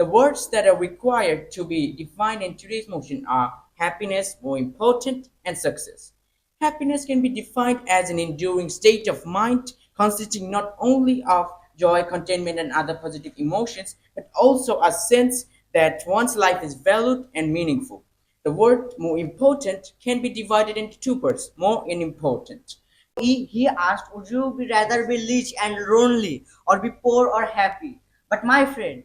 The words that are required to be defined in today's motion are happiness, more important, and success. Happiness can be defined as an enduring state of mind consisting not only of joy, contentment, and other positive emotions, but also a sense that one's life is valued and meaningful. The word more important can be divided into two parts, more and important. He asked, would you be rather be rich and lonely or be poor or happy? But my friend,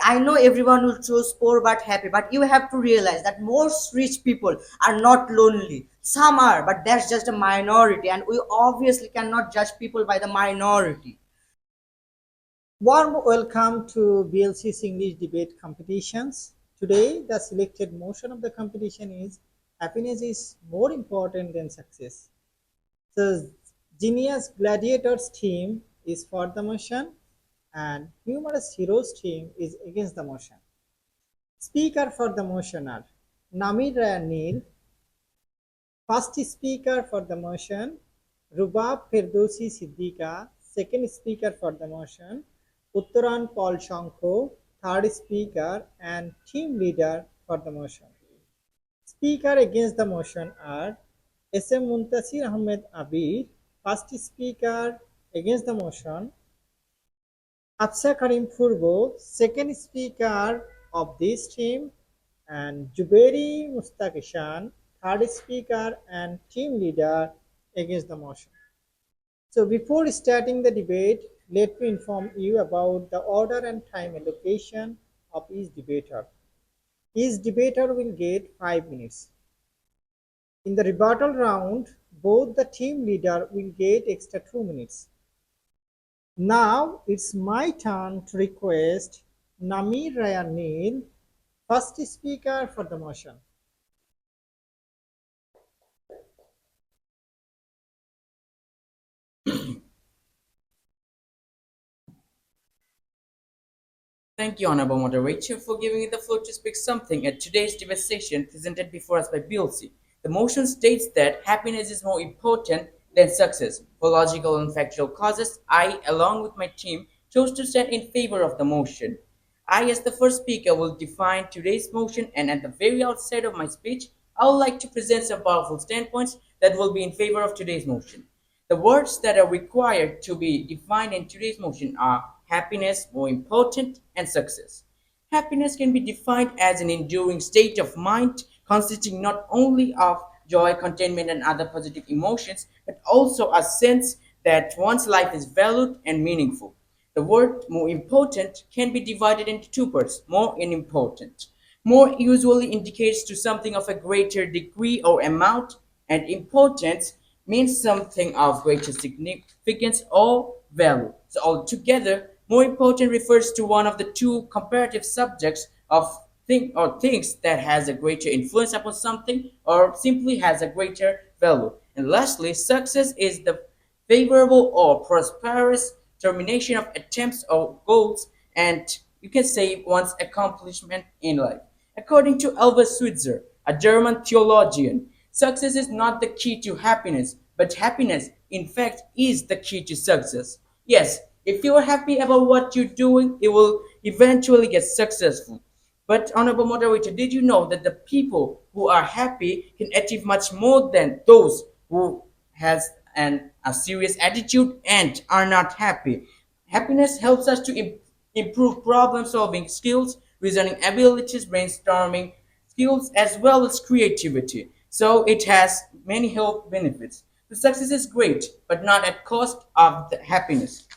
I know everyone will choose poor but happy, but you have to realize that most rich people are not lonely. Some are, but that's just a minority, and we obviously cannot judge people by the minority. Warm welcome to BLC's English debate competitions. Today, the selected motion of the competition is happiness is more important than success. The Genius Gladiators team is for the motion and Humorous Heroes team is against the motion. Speaker for the motion are Namir Raya Neil, first speaker for the motion, Rubab Firdausi Siddiqa, second speaker for the motion, Uttaran Paul Shankho, third speaker and team leader for the motion. Speaker against the motion are S.M. Muntasir Ahmed Abir, first speaker against the motion, Afsa Karim Purbo, second speaker of this team, and Jubairi Mustakishan, third speaker and team leader against the motion. So before starting the debate, let me inform you about the order and time allocation of each debater. Each debater will get 5 minutes. In the rebuttal round, both the team leader will get extra 2 minutes. Now it's my turn to request Namir Raya Neil, first speaker for the motion. Thank you, Honorable Moderator, for giving me the floor to speak something at today's debate session presented before us by BLC. The motion states that happiness is more important than success. For logical and factual causes, I, along with my team, chose to stand in favor of the motion. I, as the first speaker, will define today's motion, and at the very outset of my speech, I would like to present some powerful standpoints that will be in favor of today's motion. The words that are required to be defined in today's motion are happiness, more important, and success. Happiness can be defined as an enduring state of mind consisting not only of joy, contentment, and other positive emotions, but also a sense that one's life is valued and meaningful. The word more important can be divided into two parts, more and important. More usually indicates to something of a greater degree or amount, and importance means something of greater significance or value. So altogether, more important refers to one of the two comparative subjects of thing or things that has a greater influence upon something or simply has a greater value. And lastly, success is the favorable or prosperous termination of attempts or goals, and you can say one's accomplishment in life. According to Elvis Switzer, a German theologian, success is not the key to happiness, but happiness, in fact, is the key to success. Yes, if you are happy about what you're doing, you will eventually get successful. But, Honorable Moderator, did you know that the people who are happy can achieve much more than those who has a serious attitude and are not happy? Happiness helps us to improve problem solving skills, reasoning abilities, brainstorming skills, as well as creativity. So it has many health benefits. The success is great, but not at cost of the happiness.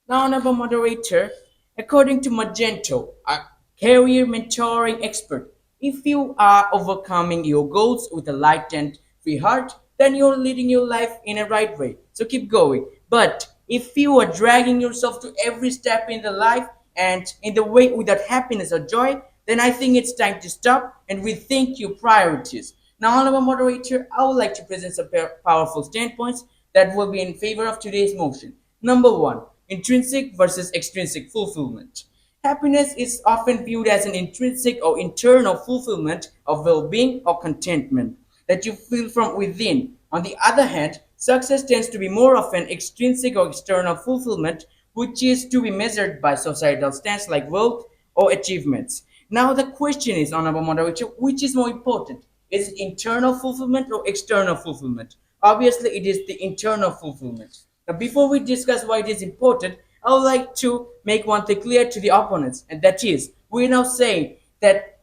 Now, honorable moderator, according to Magento, a career mentoring expert, if you are overcoming your goals with a light and free heart, then you're leading your life in a right way. So keep going. But if you are dragging yourself to every step in the life and in the way without happiness or joy, then I think it's time to stop and rethink your priorities. Now, honorable moderator, I would like to present some powerful standpoints that will be in favor of today's motion. Number one, intrinsic versus extrinsic fulfillment. Happiness is often viewed as an intrinsic or internal fulfillment of well being or contentment that you feel from within. On the other hand, success tends to be more often extrinsic or external fulfillment, which is to be measured by societal stance like wealth, or achievements. Now the question is, honorable moderator, which is more important? Is it internal fulfillment or external fulfillment? Obviously, it is the internal fulfillment. Now, before we discuss why it is important, I would like to make one thing clear to the opponents, and that is, we're now saying that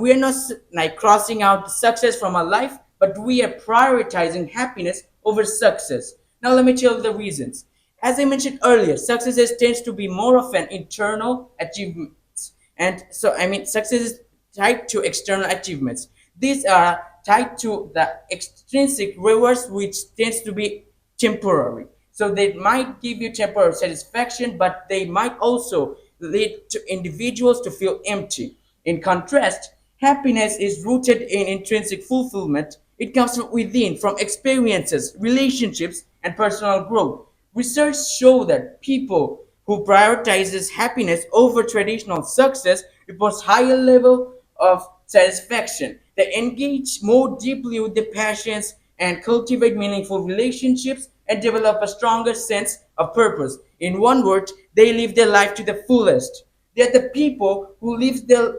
we are not like crossing out the success from our life, but we are prioritizing happiness over success. Now, let me tell you the reasons. As I mentioned earlier, success tends to be more of an internal achievements, and so I mean success is tied to external achievements. These are tied to the extrinsic rewards, which tends to be temporary. So they might give you temporary satisfaction, but they might also lead to individuals to feel empty. In contrast, happiness is rooted in intrinsic fulfillment. It comes from within, from experiences, relationships, and personal growth. Research show that people who prioritizes happiness over traditional success reports higher level of satisfaction. They engage more deeply with their passions and cultivate meaningful relationships and develop a stronger sense of purpose. In one word, they live their life to the fullest. They're the people who live their,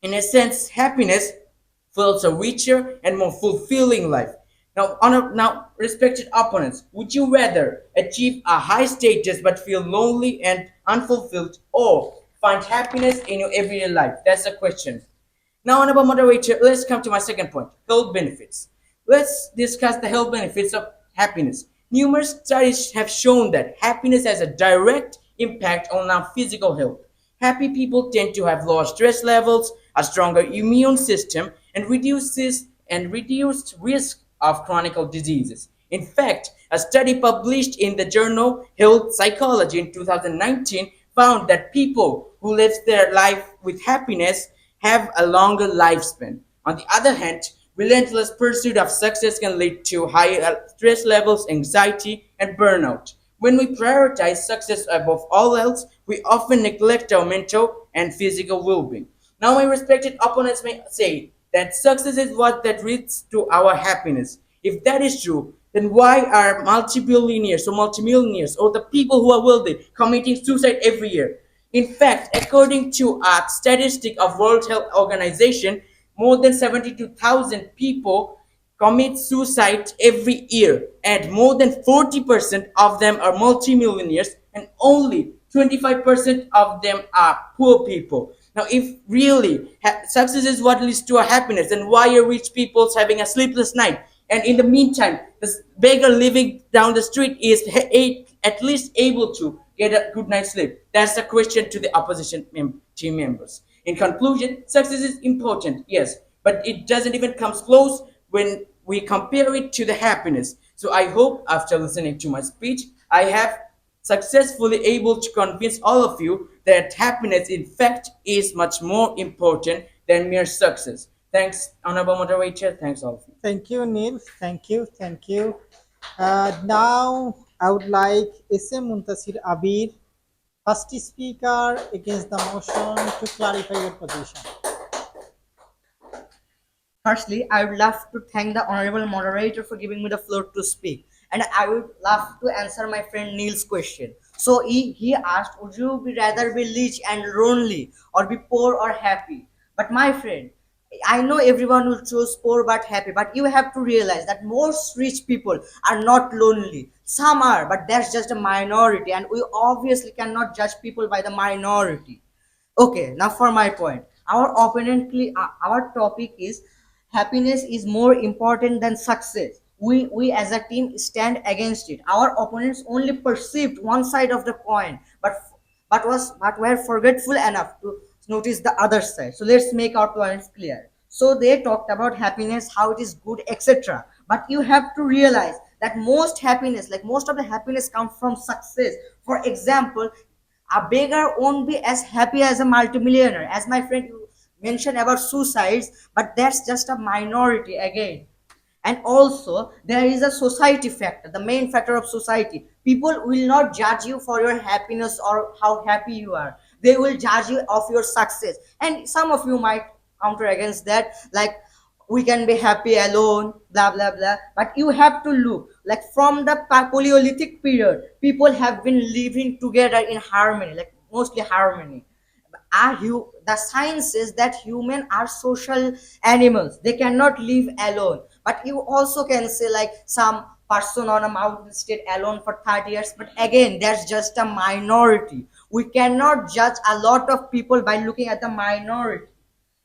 in a sense, happiness feels a richer and more fulfilling life. Now, respected opponents, would you rather achieve a high status but feel lonely and unfulfilled, or find happiness in your everyday life? That's the question. Now, honorable moderator, let's come to my second point: health benefits. Let's discuss the health benefits of happiness. Numerous studies have shown that happiness has a direct impact on our physical health. Happy people tend to have lower stress levels, a stronger immune system, and reduced risk of chronic diseases. In fact, a study published in the journal Health Psychology in 2019 found that people who live their life with happiness have a longer lifespan. On the other hand, relentless pursuit of success can lead to higher stress levels, anxiety, and burnout. When we prioritize success above all else, we often neglect our mental and physical well-being. Now, my respected opponents may say that success is what that leads to our happiness. If that is true, then why are multi-billionaires or multimillionaires or the people who are wealthy committing suicide every year? In fact, according to a statistic of World Health Organization, more than 72,000 people commit suicide every year, and more than 40% of them are multimillionaires, and only 25% of them are poor people. Now, if really success is what leads to a happiness, then why are rich people having a sleepless night? And in the meantime, this beggar living down the street is at least able to get a good night's sleep. That's the question to the opposition team members. In conclusion, success is important, yes, but it doesn't even come close when we compare it to the happiness. So I hope after listening to my speech, I have successfully able to convince all of you that happiness in fact is much more important than mere success. Thanks, honorable moderator. Thanks all of you. Thank you, Neil. Thank you. Thank you. Now, I would like SM Muntasir Abir, first speaker against the motion, to clarify your position. Firstly, I would love to thank the honorable moderator for giving me the floor to speak. And I would love to answer my friend Neil's question. So he asked, would you be rather be rich and lonely, or be poor or happy? But my friend, I know everyone will choose poor but happy, but you have to realize that most rich people are not lonely. Some are, but that's just a minority, and we obviously cannot judge people by the minority. Okay, now for my point. Our topic is happiness is more important than success. We as a team stand against it. Our opponents only perceived one side of the coin, but were forgetful enough to notice the other side. So let's make our points clear. So they talked about happiness, how it is good, etc. But you have to realize that most of the happiness comes from success. For example, a beggar won't be as happy as a multimillionaire. As my friend you mentioned about suicides, but that's just a minority again. And also there is a society factor, the main factor of society. People will not judge you for your happiness or how happy you are. They will judge you of your success. And some of you might counter against that, like, we can be happy alone, blah blah blah. But you have to look, like, from the Paleolithic period, people have been living together in harmony, like mostly harmony. the science says that humans are social animals. They cannot live alone. But you also can say like some person on a mountain stayed alone for 30 years. But again, that's just a minority. We cannot judge a lot of people by looking at the minority.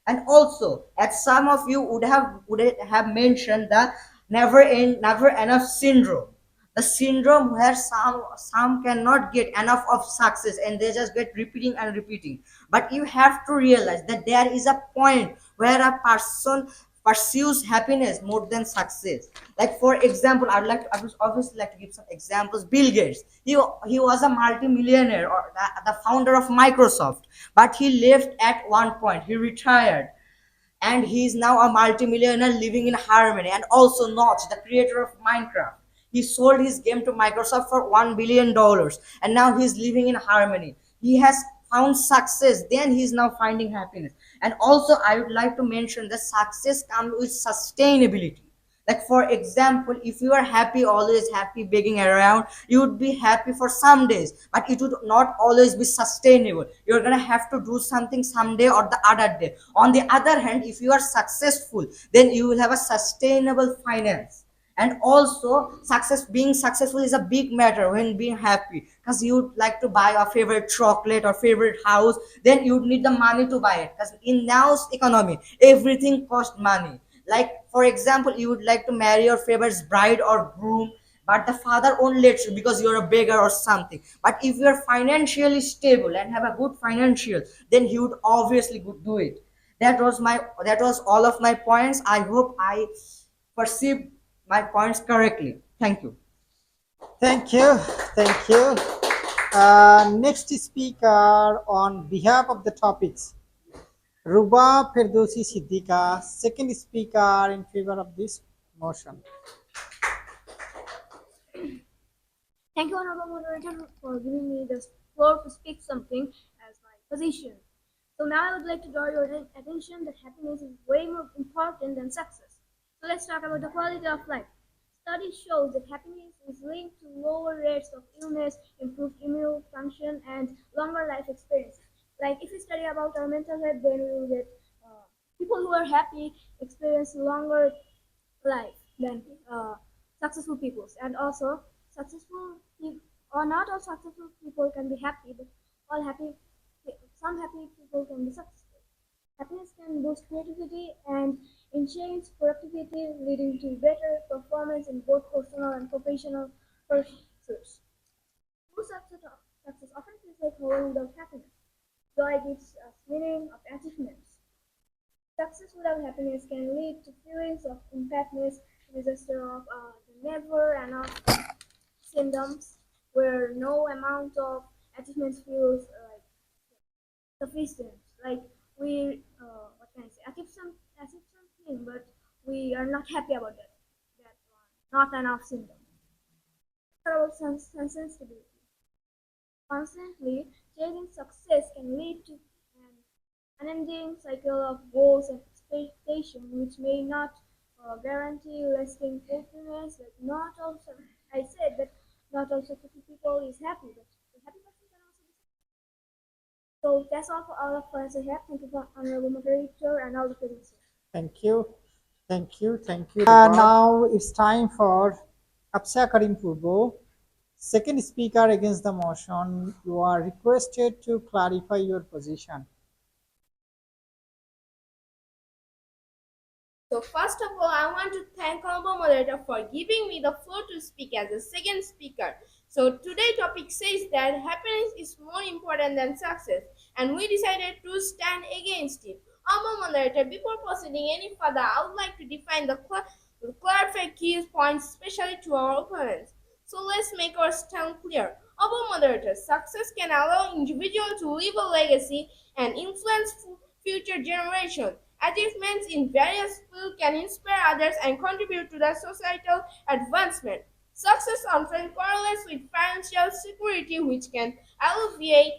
And also, as some of you would have mentioned the never enough syndrome, the syndrome where some cannot get enough of success and they just get repeating and repeating. But you have to realize that there is a point where a person pursues happiness more than success. Like for example, I would obviously like to give some examples. Bill Gates, he was a multi-millionaire or the founder of Microsoft, but he left at one point. He retired, and he is now a multimillionaire living in harmony. And also Notch, the creator of Minecraft, he sold his game to Microsoft for $1 billion, and now he's living in harmony. He has found success, then he's now finding happiness. And also I would like to mention that success comes with sustainability. Like for example, if you are happy, always happy, begging around, you would be happy for some days, but it would not always be sustainable. You're gonna have to do something someday or the other day. On the other hand, if you are successful, then you will have a sustainable finance. And also being successful is a big matter when being happy, because you would like to buy a favorite chocolate or favorite house, then you would need the money to buy it, because in now's economy everything costs money. Like for example, you would like to marry your favorite bride or groom, but the father won't let you because you're a beggar or something. But if you're financially stable and have a good financial, then he would obviously do it. That was all of my points. I hope I perceived my points correctly. Thank you. Thank you. Thank you. Next speaker on behalf of the topics, Ruba Ferdowsi Siddiqa, second speaker in favor of this motion. Thank you, Honorable Moderator, for giving me the floor to speak something as my position. So now I would like to draw your attention that happiness is way more important than success. So let's talk about the quality of life. Studies show that happiness is linked to lower rates of illness, improved immune function, and longer life experience. Like if we study about our mental health, then we will get people who are happy experience longer life than successful people. And also, successful people or not all successful people can be happy, but all happy, some happy people can be successful. Happiness can boost creativity and enhance productivity, leading to better performance in both personal and professional pursuits. True success often feels like home without happiness. Joy gives us meaning of achievements. Success without happiness can lead to feelings of impactness, disaster of never enough symptoms, where no amount of achievements feels like sufficient. Like we, what can I say, achieve something, but we are not happy about that. That one, not enough symptoms. About sensitivity. Constantly chasing success can lead to an unending cycle of goals and expectations, which may not guarantee lasting fulfillment. Like not also, I said that not all successful people is happy, but the happy person can also be successful. So that's all for all of us I have. Thank you for honorable moderator and all the present. Thank you. Thank you. Thank you. Now it's time for Apsa Karim Purbo, second speaker against the motion. You are requested to clarify your position. So first of all, I want to thank Honorable Moderator for giving me the floor to speak as the second speaker. So today's topic says that happiness is more important than success, and we decided to stand against it. Honorable Moderator, before proceeding any further, I would like to define the clarify key points, especially to our opponents. So let's make our stand clear. Honorable Moderator, success can allow individuals to leave a legacy and influence future generations. Achievements in various fields can inspire others and contribute to the societal advancement. Success often correlates with financial security, which can alleviate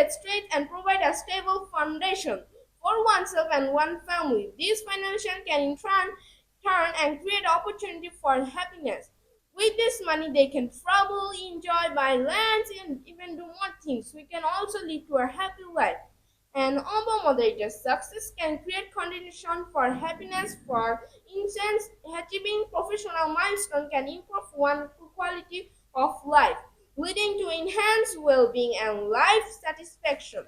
stress and provide a stable foundation for oneself and one family. This financial can in turn and create opportunity for happiness. With this money, they can travel, enjoy, buy lands, and even do more things. We can also lead to a happy life. And humble moderator success can create condition for happiness. For instance, achieving professional milestone can improve one's quality of life, leading to enhanced well-being and life satisfaction.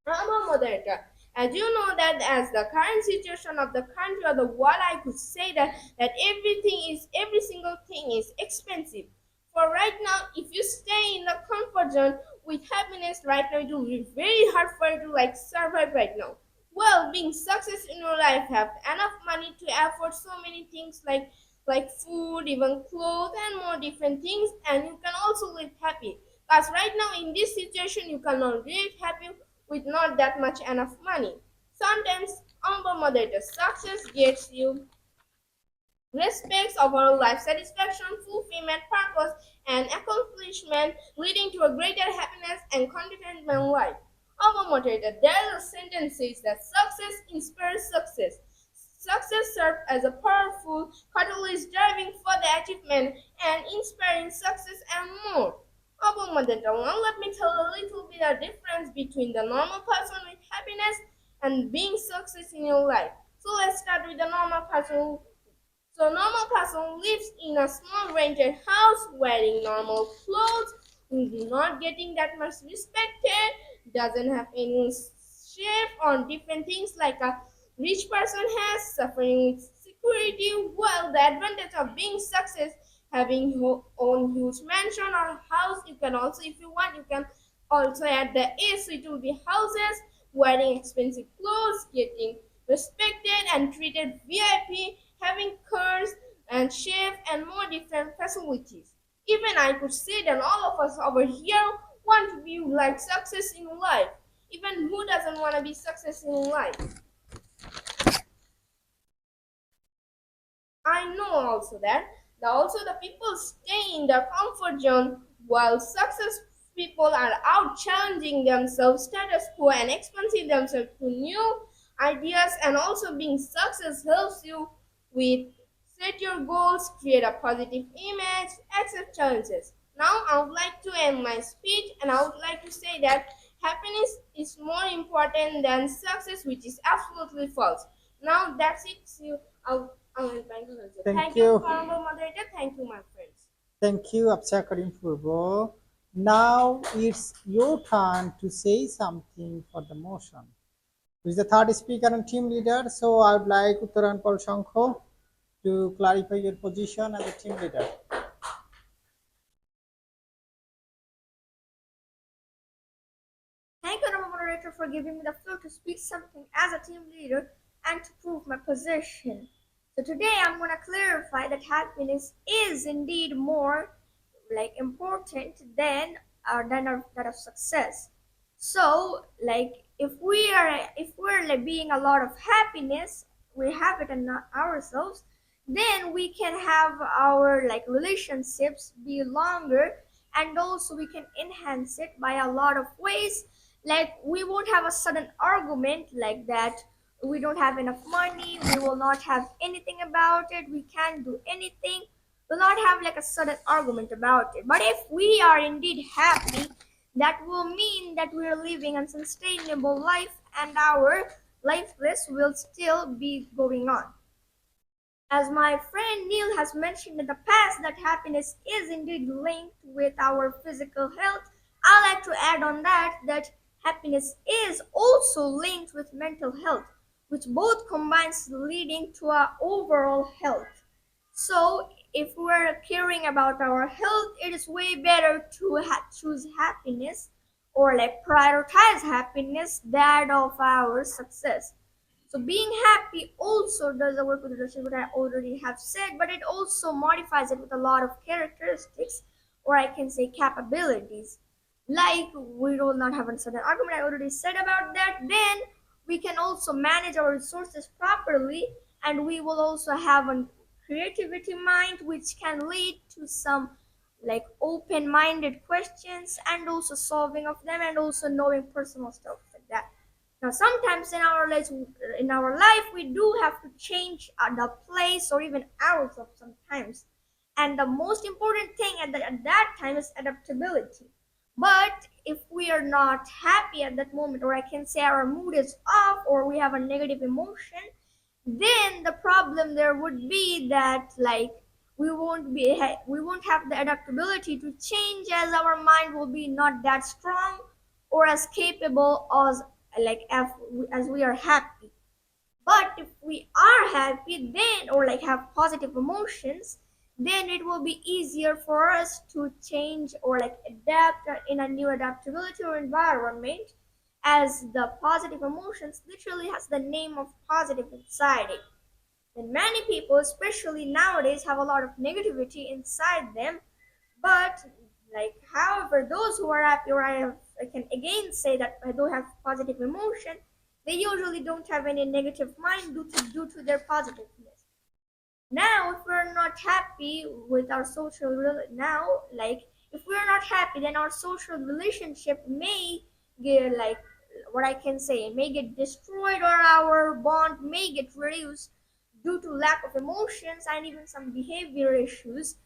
Humble moderator, as you know that as the current situation of the country or the world, I could say that every single thing is expensive. For right now, if you stay in the comfort zone with happiness right now, it will be very hard for you to like survive right now. Well, being success in your life, have enough money to afford so many things like food, even clothes, and more different things, and you can also live happy. Because right now in this situation, you cannot live happy with not that much enough money. Sometimes humble moderator success gets you respects overall life satisfaction, fulfillment, purpose, and accomplishment, leading to a greater happiness and contentment life. Humble moderator, there is a sentence says that success inspires success. Success serves as a powerful catalyst driving further achievement and inspiring success and more. Humble moderator, now let me tell a little bit of difference between the normal person with happiness and being success in your life. So let's start with the normal person. So normal person lives in a small rented house, wearing normal clothes, not getting that much respected, doesn't have any chef or different things like a rich person has, suffering with security. Well, the advantage of being success, having your own huge mansion or house, you can also, if you want, you can also add the A, so it will be houses, wearing expensive clothes, getting respected and treated VIP, having cars and chef and more different facilities. Even I could say that all of us over here want to be like success in life. Even who doesn't want to be success in life? I know also that also the people stay in their comfort zone while success people are out challenging themselves, status quo, and exposing themselves to new ideas. And also being success helps you with set your goals, create a positive image, accept challenges. Now I would like to end my speech and I would like to say that happiness is more important than success, which is absolutely false. Now that's it. See you. Thank Thank you, you. honorable moderator. Thank you, my friends. Thank you, Absa Karim Purbo. Now it's your turn to say something for the motion. Who is the third speaker and team leader? So I would like Uttaran Paul Shankho to clarify your position as a team leader. Thank you, honorable moderator, for giving me the floor to speak something as a team leader and to prove my position. So today I'm going to clarify that happiness is indeed more important than that of success. So if we're like being a lot of happiness, we have it in ourselves, then we can have our like relationships be longer, and also we can enhance it by a lot of ways. Like we won't have a sudden argument like that we don't have enough money, we will not have anything about it, we can't do anything, will not have like a sudden argument about it. But if we are indeed happy, that will mean that we are living a sustainable life and our lifeless will still be going on. As my friend Neil has mentioned in the past, that happiness is indeed linked with our physical health, I like to add on that happiness is also linked with mental health, which both combines leading to our overall health. So if we're caring about our health, it is way better to choose happiness or like prioritize happiness that of our success. So being happy also does the work with leadership, what I already have said, but it also modifies it with a lot of characteristics, or I can say capabilities. Like we will not have a certain argument, I already said about that. Then we can also manage our resources properly, and we will also have a creativity mind, which can lead to some like open-minded questions and also solving of them, and also knowing personal stuff like that. Now, sometimes in our life, we do have to change the place or even hours of sometimes, and the most important thing at that time is adaptability. But if we are not happy at that moment, or I can say our mood is off, or we have a negative emotion, then the problem there would be that like we won't have the adaptability to change, as our mind will be not that strong or as capable as as we are happy. But if we are happy, then, or like have positive emotions, then it will be easier for us to change or like adapt in a new adaptability or environment, as the positive emotions literally has the name of positive inside it. And many people, especially nowadays, have a lot of negativity inside them. But however, those who are happy, or I can again say that I do have positive emotion, they usually don't have any negative mind due to their positiveness. Now, if we're not happy with our now, like if we're not happy, then our social relationship may get what I can say, may get destroyed, or our bond may get reduced due to lack of emotions and even some behavior issues.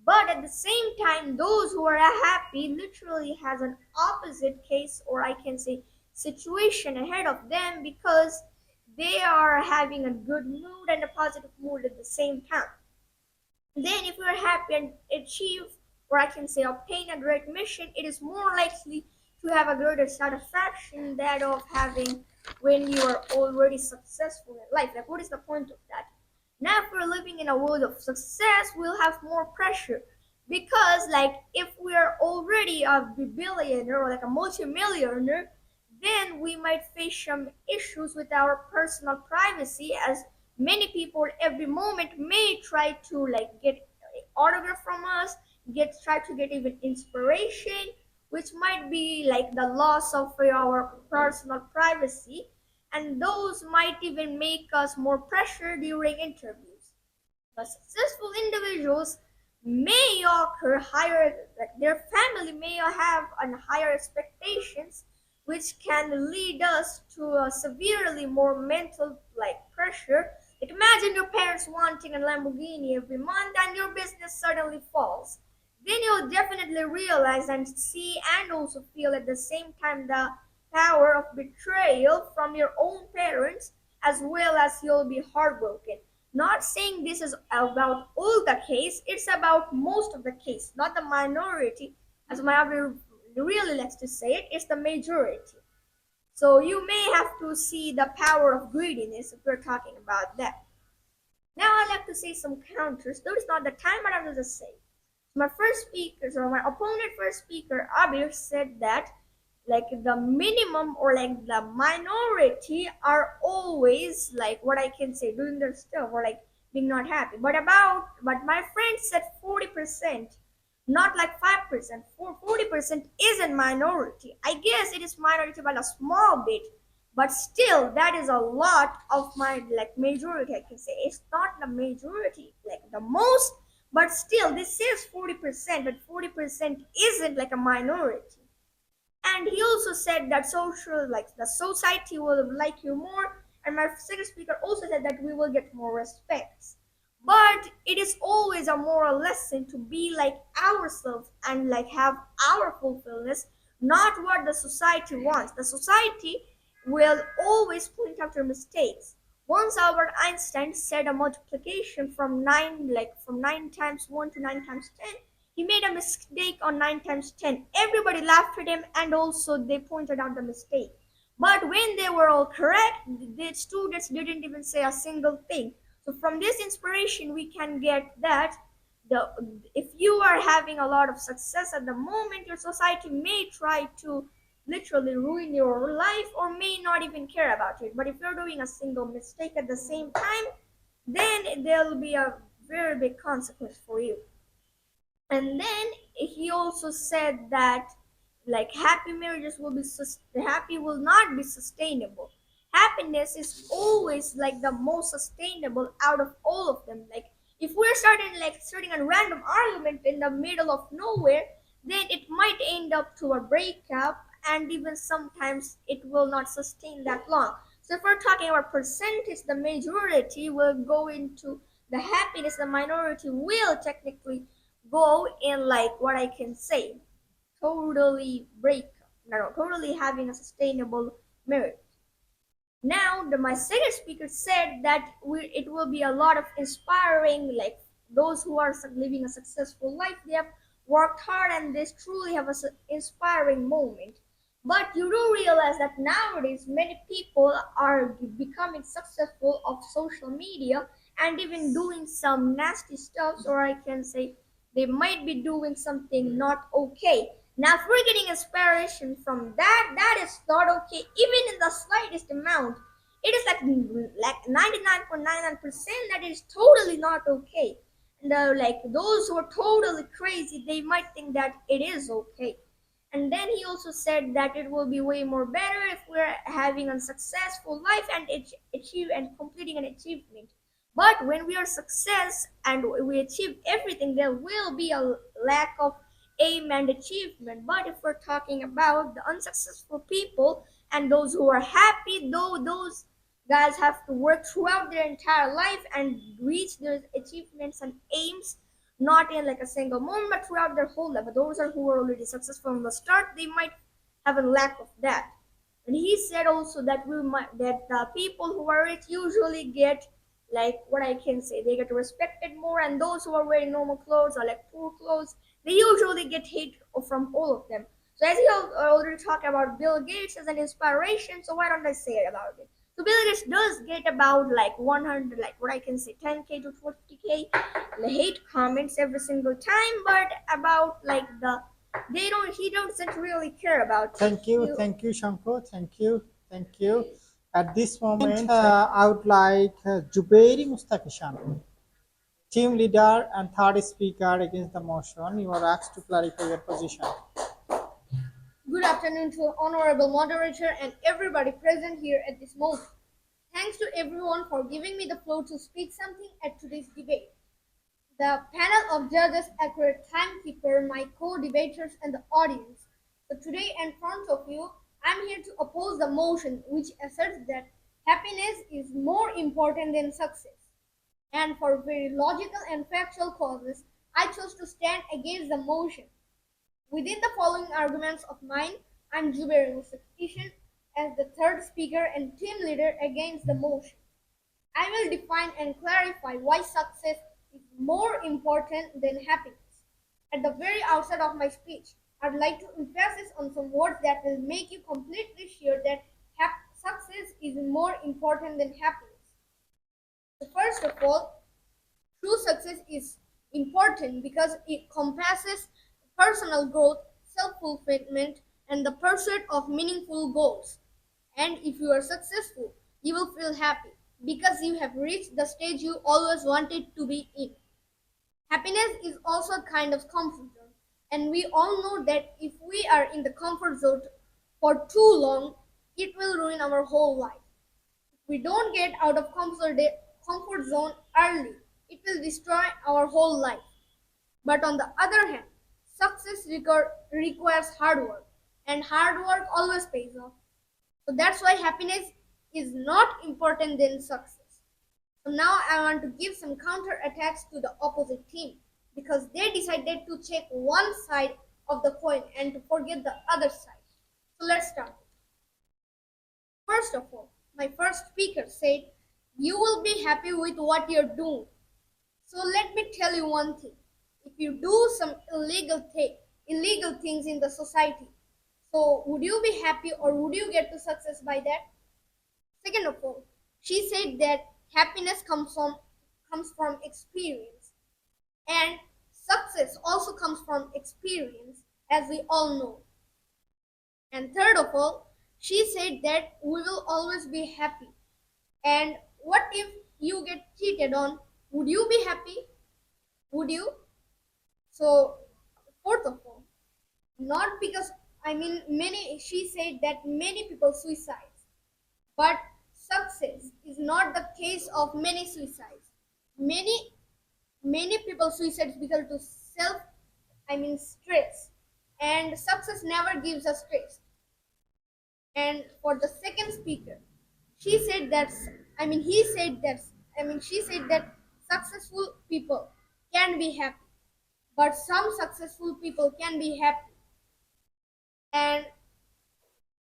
But at the same time, those who are happy literally has an opposite case, or I can say situation ahead of them, because they are having a good mood and a positive mood at the same time. Then, if you are happy and achieve, or I can say obtain a great mission, it is more likely to have a greater satisfaction that of having when you are already successful in life. Like, what is the point of that? Now, if we're living in a world of success, we'll have more pressure, because, like, if we are already a billionaire or like a multimillionaire, then we might face some issues with our personal privacy, as many people every moment may try to like get autograph from us, try to get even inspiration, which might be like the loss of our personal privacy, and those might even make us more pressure during interviews. But successful individuals may occur higher, like their family may have an higher expectations, which can lead us to a severely more mental like pressure. Like, imagine your parents wanting a Lamborghini every month and your business suddenly falls. Then you'll definitely realize and see and also feel at the same time the power of betrayal from your own parents, as well as you'll be heartbroken. Not saying this is about all the case, it's about most of the case, not the minority, as my other really likes to say it, it's the majority. So you may have to see the power of greediness if we're talking about that. Now I'd like to say some counters, though it's not the time, but I will just say. My first speaker, so my opponent first speaker, Abir, said that like the minimum or like the minority are always like what I can say doing their stuff or like being not happy. But my friend said 40%, not like 5%. 40% isn't minority. I guess it is minority by a small bit, but still that is a lot of my like majority. I can say it's not the majority like the most, but still this is 40%, but 40% isn't like a minority. And he also said that social like the society will like you more, and my second speaker also said that we will get more respect. But it is always a moral lesson to be like ourselves and like have our fulfillment, not what the society wants. The society will always point out your mistakes. Once Albert Einstein said a multiplication from 9 times 1 to 9 times 10, he made a mistake on 9 times 10. Everybody laughed at him and also they pointed out the mistake. But when they were all correct, the students didn't even say a single thing. So from this inspiration, we can get that the if you are having a lot of success at the moment, your society may try to literally ruin your life or may not even care about it. But if you're doing a single mistake at the same time, then there'll be a very big consequence for you. And then he also said that like happy marriages will be happy will not be sustainable. Happiness is always like the most sustainable out of all of them. Like if we're starting a random argument in the middle of nowhere, then it might end up to a breakup, and even sometimes it will not sustain that long. So if we're talking about percentage, the majority will go into the happiness, the minority will technically go in like what I can say, totally break up. totally having a sustainable merit. Now, my second speaker said that it will be a lot of inspiring, like those who are living a successful life, they have worked hard and they truly have an inspiring moment. But you do realize that nowadays many people are becoming successful of social media and even doing some nasty stuff, or I can say they might be doing something not okay. Now, if we're getting inspiration from that, that is not okay, even in the slightest amount. It is like 99.99% that it is totally not okay. And like those who are totally crazy, they might think that it is okay. And then he also said that it will be way more better if we're having a successful life and achieve and completing an achievement. But when we are success and we achieve everything, there will be a lack of aim and achievement. But if we're talking about the unsuccessful people and those who are happy, though those guys have to work throughout their entire life and reach their achievements and aims not in like a single moment, but throughout their whole life. But those are who are already successful from the start, they might have a lack of that. And he said also that the people who are rich usually get like what I can say, they get respected more, and those who are wearing normal clothes or like poor clothes, they usually get hate from all of them. So as he already talked about Bill Gates as an inspiration, so why don't I say it about it? So Bill Gates does get about like 100, like what I can say, 10k to 50k hate comments every single time, but about like he doesn't really care about. Thank you, Shanko. Thank you. At this moment, I would like Jubairi Mustakishan, team leader and third speaker against the motion. You are asked to clarify your position. Good afternoon to honorable moderator and everybody present here at this moment. Thanks to everyone for giving me the floor to speak something at today's debate. The panel of judges, accurate timekeeper, my co-debaters, and the audience. So today in front of you, I'm here to oppose the motion which asserts that happiness is more important than success. And for very logical and factual causes, I chose to stand against the motion. Within the following arguments of mine, I'm Jubair Mustakishan as the third speaker and team leader against the motion. I will define and clarify why success is more important than happiness. At the very outset of my speech, I'd like to emphasize on some words that will make you completely sure that success is more important than happiness. So first of all, true success is important because it encompasses personal growth, self-fulfillment, and the pursuit of meaningful goals. And if you are successful, you will feel happy because you have reached the stage you always wanted to be in. Happiness is also a kind of comfort zone, and we all know that if we are in the comfort zone for too long, it will ruin our whole life. If we don't get out of comfort zone early, it will destroy our whole life. But on the other hand, success requires hard work, and hard work always pays off. So that's why happiness is not important than success. So now I want to give some counter attacks to the opposite team because they decided to check one side of the coin and to forget the other side. So let's start. First of all, my first speaker said, you will be happy with what you're doing. So let me tell you one thing. If you do some illegal things in the society, so would you be happy or would you get to success by that? Second of all, she said that happiness comes from experience, and success also comes from experience, as we all know. And third of all, she said that we will always be happy. And what if you get cheated on? Would you be happy? Would you? So, fourth of all, not because she said that many people suicide, but success is not the case of many suicides. Many people suicide because of stress, and success never gives us stress. And for the second speaker, she said that she said that successful people can be happy, but some successful people can be happy. And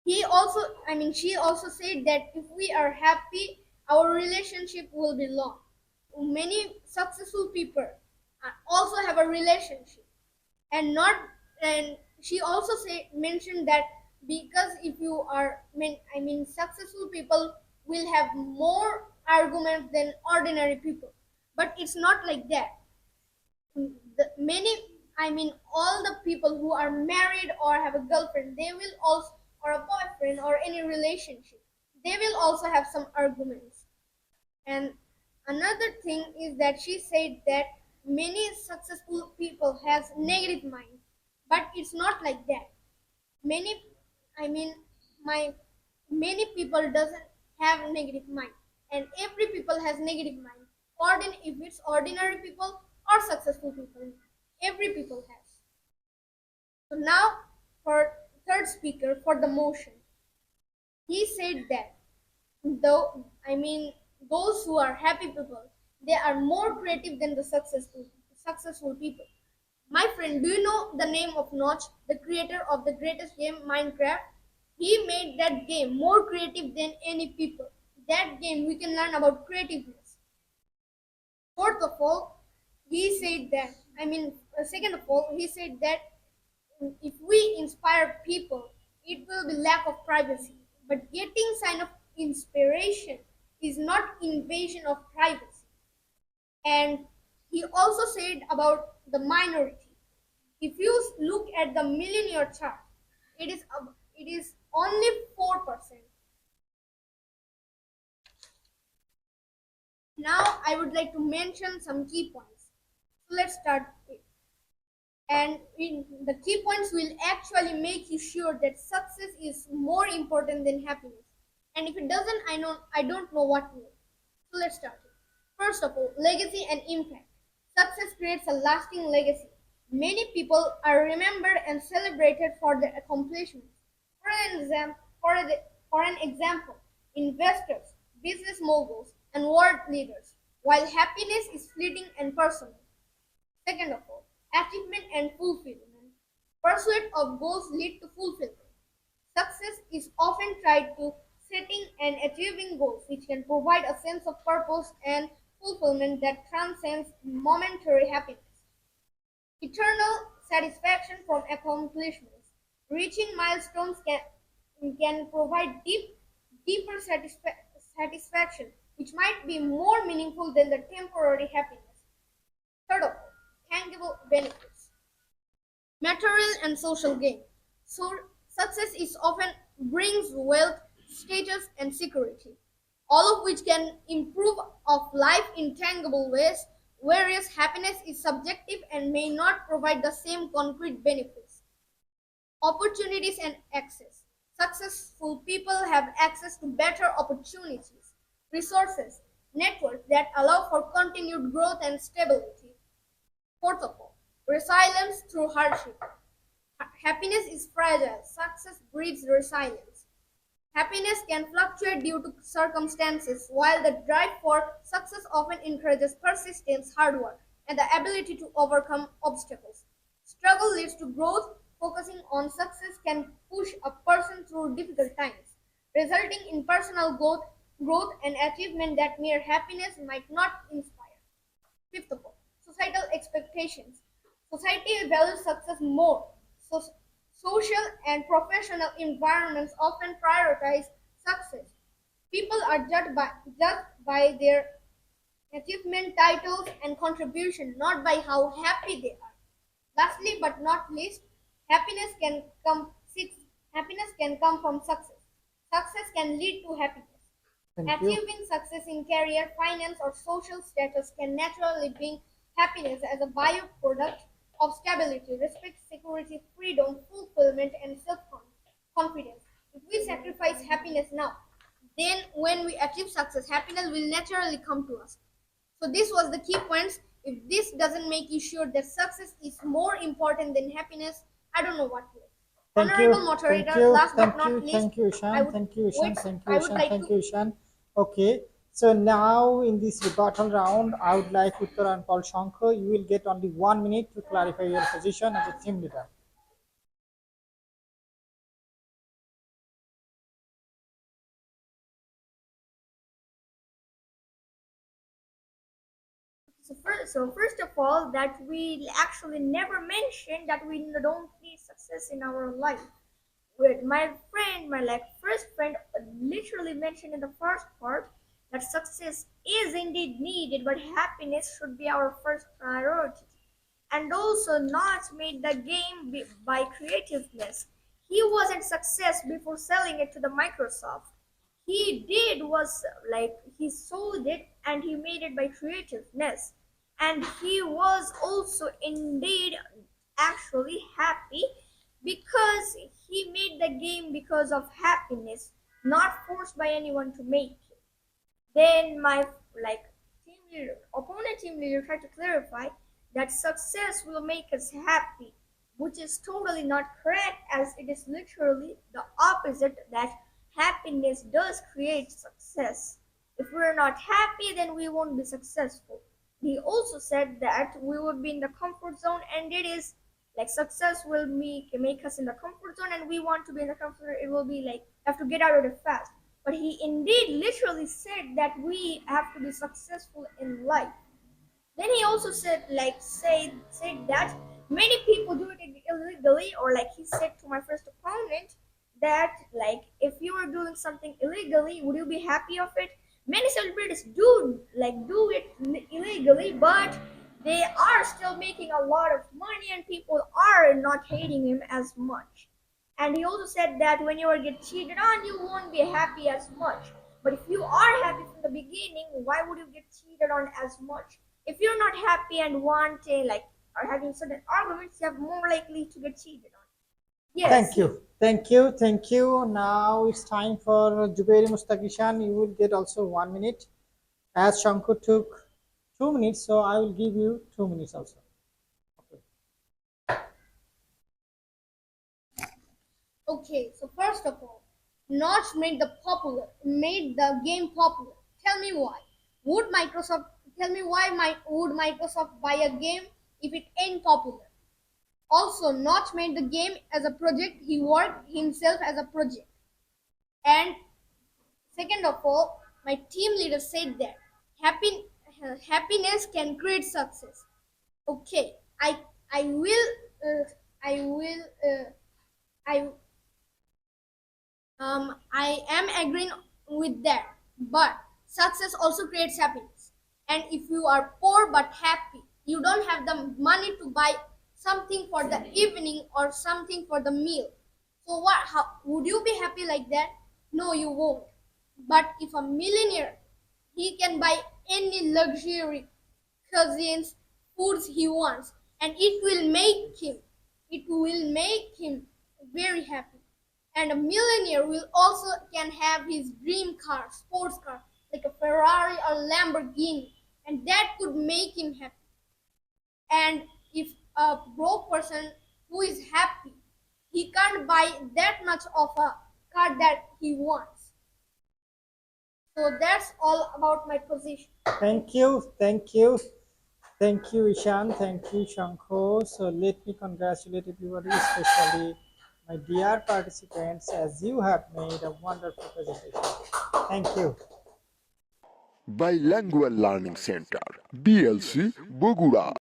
she also said that if we are happy, our relationship will be long. Many successful people also have a relationship, and not and she also mentioned that because if you are successful people will have more arguments than ordinary people, but it's not like that. All the people who are married or have a girlfriend, they will also, or a boyfriend or any relationship, they will also have some arguments. And another thing is that she said that many successful people has negative mind, but it's not like that. Many, I mean, my many people doesn't have negative mind, and every people has negative mind. If it's ordinary people or successful people, every people has. So now, for third speaker for the motion, he said that though those who are happy people, they are more creative than the successful people. My friend, do you know the name of Notch, the creator of the greatest game Minecraft? He made that game more creative than any people. That game we can learn about creativeness. Fourth of all, he said that second of all, he said that if we inspire people, it will be lack of privacy. But getting sign of inspiration is not invasion of privacy. And he also said about the minority. If you look at the millennial chart, it is only 4%. Now I would like to mention some key points. So let's start with. And the key points will actually make you sure that success is more important than happiness. And if it doesn't, I don't know what will. So let's start. First of all, legacy and impact. Success creates a lasting legacy. Many people are remembered and celebrated for their accomplishments. For an example, investors, business moguls, and world leaders, while happiness is fleeting and personal. Second of all, achievement and fulfillment. Pursuit of goals lead to fulfillment. Success is often tied to setting and achieving goals, which can provide a sense of purpose and fulfillment that transcends momentary happiness. Eternal satisfaction from accomplishments. Reaching milestones can provide deeper satisfaction, which might be more meaningful than the temporary happiness. Third of all, tangible benefits. Material and social gain. So success is often brings wealth, status, and security, all of which can improve of life in tangible ways, whereas happiness is subjective and may not provide the same concrete benefits. Opportunities and access. Successful people have access to better opportunities, resources, networks that allow for continued growth and stability. Fourth of all, resilience through hardship. Happiness is fragile. Success breeds resilience. Happiness can fluctuate due to circumstances, while the drive for success often encourages persistence, hard work, and the ability to overcome obstacles. Struggle leads to growth. Focusing on success can push a person through difficult times, resulting in personal growth and achievement that mere happiness might not inspire. Fifth of all, societal expectations. Society values success more. So, social and professional environments often prioritize success. People are judged by their achievement, titles, and contribution, not by how happy they are. Lastly, but not least, happiness can come six, happiness can come from success. Success can lead to happiness. Thank you. Achieving success in career, finance, or social status can naturally bring happiness as a byproduct of stability, respect, security, freedom, fulfillment, and self-confidence. If we sacrifice happiness now, then when we achieve success, happiness will naturally come to us. So this was the key points. If this doesn't make you sure that success is more important than happiness, I don't know what will. Thank you. Honorable moderator, Thank you. last Thank but you. not least, Thank you, I Ishan. would Thank you, Ishan. wait- Thank I you, would Ishan. like Thank to you, Ishan. Okay. So now in this rebuttal round, I would like Uttara and Paul Shankar. You will get only 1 minute to clarify your position as a team leader. So first of all, that we actually never mentioned that we don't need success in our life. With my friend, my like first friend, literally mentioned in the first part that success is indeed needed, but happiness should be our first priority, and also not made the game by creativeness. He wasn't success before selling it to the Microsoft. He did was like he sold it and he made it by creativeness, and he was also indeed actually happy because he made the game because of happiness, not forced by anyone to make it. Then my like opponent team leader tried to clarify that success will make us happy, which is totally not correct, as it is literally the opposite, that happiness does create success. If we're not happy, then we won't be successful. He also said that we would be in the comfort zone, and it is like success will make us in the comfort zone, and we want to be in the comfort zone. It will be like have to get out of it fast. But he indeed literally said that we have to be successful in life. Then he also said said that many people do it illegally, or like he said to my first opponent that like if you were doing something illegally, would you be happy of it? Many celebrities do it illegally, but they are still making a lot of money, and people are not hating him as much. And he also said that when you are get cheated on, you won't be happy as much. But if you are happy from the beginning, why would you get cheated on as much? If you're not happy and want a like are having certain arguments, you are more likely to get cheated on. Yes. Thank you. Thank you. Thank you. Now it's time for Jubairi Mustakishan. You will get also 1 minute. As Shanku took 2 minutes, so I will give you 2 minutes also. Okay, so first of all, Notch made the game popular. Tell me why. Would Microsoft buy a game if it ain't popular? Also, Notch made the game as a project. He worked himself as a project. And second of all, my team leader said that happiness can create success. Okay, I will I will I am agreeing with that. But success also creates happiness. And if you are poor but happy, you don't have the money to buy something for the evening or something for the meal. So what? How would you be happy like that? No, you won't. But if a millionaire, he can buy any luxury cuisines, foods he wants, and it will make him very happy. And a millionaire will also can have his dream car, sports car, like a Ferrari or Lamborghini, and that could make him happy. And if a broke person who is happy, he can't buy that much of a car that he wants. So that's all about my position. Thank you. Thank you. Thank you, Ishan. Thank you, Shanko. So let me congratulate everybody, especially my dear participants, as you have made a wonderful presentation. Thank you. Bilingual Learning Center, BLC, Bogura.